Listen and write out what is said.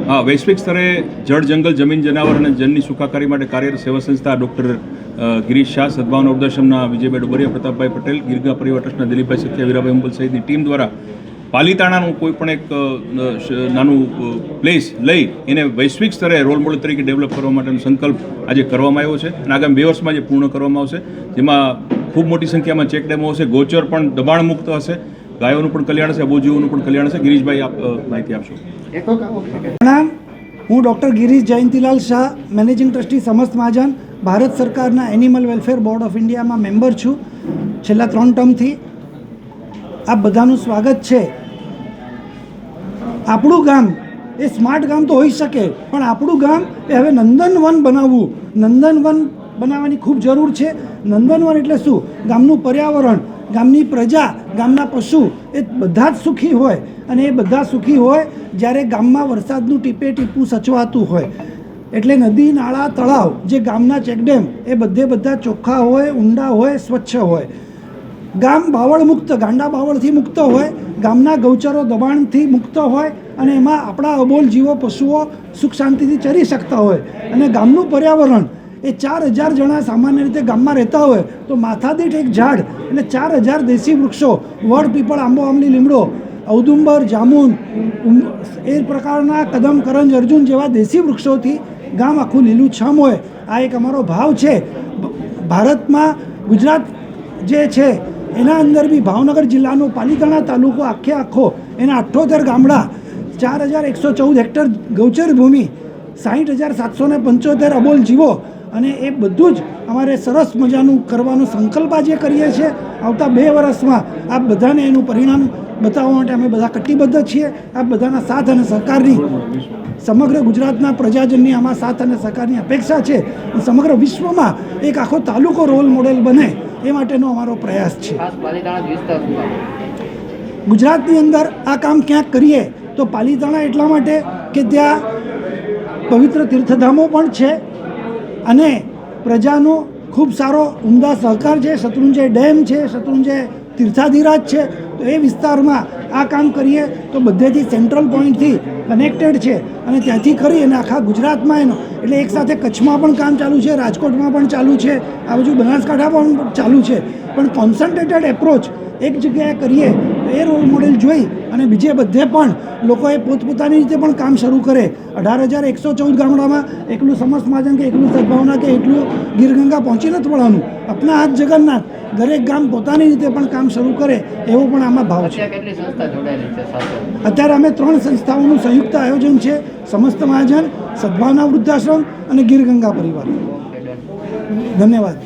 હા, વૈશ્વિક સ્તરે જળ, જંગલ, જમીન, જનાવર અને જનની સુખાકારી માટે કાર્યરત સેવા સંસ્થા ડૉક્ટર ગિરીશ શાહ, સદભાવના વૃદ્ધાશ્રમના વિજયભાઈ ડુબરિયા, પ્રતાપભાઈ પટેલ, ગીરગંગા પરિવાર ટ્રસ્ટના દિલીપભાઈ સખિયા, વીરાભાઈ ઉંબલ સહિતની ટીમ દ્વારા પાલીતાણાનું કોઈ પણ એક નાનું પ્લેસ લઈ એને વૈશ્વિક સ્તરે રોલ મોડલ તરીકે ડેવલપ કરવા માટેનો સંકલ્પ આજે કરવામાં આવ્યો છે અને આગામી 2 વર્ષમાં જે પૂર્ણ કરવામાં આવશે, જેમાં ખૂબ મોટી સંખ્યામાં ચેક ડેમો હશે, ગોચર પણ દબાણ મુક્ત હશે, ગાયોનું પણ કલ્યાણ હશે, અબોજીઓનું પણ કલ્યાણ હશે. ગિરીશભાઈ, આપ માહિતી આપશો. પ્રણામ, હું doctor Girish Jayantilal Shah, managing trustee સમસ્ત મહાજન, ભારત સરકારના એનિમલ વેલફેર બોર્ડ ઓફ ઇન્ડિયામાં મેમ્બર છું છેલ્લા 3 ટર્મથી. આપ બધાનું સ્વાગત છે. આપણું ગામ એ સ્માર્ટ ગામ તો હોઈ શકે, પણ આપણું ગામ એ હવે નંદનવન બનાવવું, નંદનવન બનાવવાની ખૂબ જરૂર છે. નંદનવન એટલે શું? ગામનું પર્યાવરણ, ગામની પ્રજા, ગામના પશુ એ બધા જ સુખી હોય, અને એ બધા સુખી હોય જ્યારે ગામમાં વરસાદનું ટીપે ટીપું સચવાતું હોય. એટલે નદી, નાળા, તળાવ, જે ગામના ચેકડેમ એ બધા ચોખ્ખા હોય, ઊંડા હોય, સ્વચ્છ હોય. ગામ બાવળ મુક્ત, ગાંડા બાવળથી મુક્ત હોય, ગામના ગૌચરો દબાણથી મુક્ત હોય, અને એમાં આપણા અબોલ જીવો, પશુઓ સુખ શાંતિથી ચરી શકતા હોય. અને ગામનું પર્યાવરણ એ 4000 જણા સામાન્ય રીતે ગામમાં રહેતા હોય તો માથાદીઠ એક ઝાડ એટલે 4000 દેશી વૃક્ષો, વડ, પીપળ, આંબો, આંબલી, લીમડો, ઔદુંબર, જામુન, એ પ્રકારના કદમ, કરંજ, અર્જુન જેવા દેશી વૃક્ષોથી ગામ આખું લીલુંછમ હોય. આ એક અમારો ભાવ છે. ભારતમાં ગુજરાત જે છે એના અંદર બી ભાવનગર જિલ્લાનો પાલીતાણા તાલુકો આખો એના 78 ગામડા, 4114 હેક્ટર ગૌચર ભૂમિ, 60,775 અબોલ જીવો, અને એ બધું જ અમારે સરસ મજાનું કરવાનો સંકલ્પ આજે કરીએ છીએ. આવતા 2 વર્ષમાં આ બધાને એનું પરિણામ બતાવવા માટે અમે બધા કટિબદ્ધ છીએ. આ બધાના સાથ અને સહકારની, સમગ્ર ગુજરાતના પ્રજાજનની આમાં સાથ અને સહકારની અપેક્ષા છે. સમગ્ર વિશ્વમાં એક આખો તાલુકો રોલ મોડેલ બને એ માટેનો અમારો પ્રયાસ છે. ગુજરાતની અંદર આ કામ ક્યાંક કરીએ તો પાલીતાણા એટલા માટે કે ત્યાં પવિત્ર તીર્થધામો પણ છે અને પ્રજાનો ખૂબ સારો ઉમદા સહકાર છે. શત્રુંજય ડેમ છે, શત્રુંજય તીર્થાધિરાજ છે. તો એ વિસ્તારમાં આ કામ કરીએ તો બધેથી સેન્ટ્રલ પોઈન્ટથી કનેક્ટેડ છે, અને ત્યાંથી કરી અને આખા ગુજરાતમાં એનો, એટલે એક સાથે કચ્છમાં પણ કામ ચાલુ છે, રાજકોટમાં પણ ચાલુ છે, આ બાજુ બનાસકાંઠા પણ ચાલુ છે. પણ કોન્સન્ટ્રેટેડ એપ્રોચ એક જગ્યાએ કરીએ તો એ રોલ મોડેલ જોઈ અને બીજે બધે પણ લોકોએ પોતપોતાની રીતે પણ કામ શરૂ કરે. 18,114 ગામડામાં એકલું સમસ્ત મહાજન કે એકલું સદભાવના કે એટલું ગીરગંગા પહોંચી નથી વળવાનું. અપના હાથ જગન્નાથ, દરેક ગામ પોતાની રીતે પણ કામ શરૂ કરે એવો પણ આમાં ભાવ છે. અત્યારે અમે 3 સંસ્થાઓનું સંયુક્ત આયોજન છે: સમસ્ત મહાજન, સદભાવના વૃદ્ધાશ્રમ અને ગીરગંગા પરિવાર. ધન્યવાદ.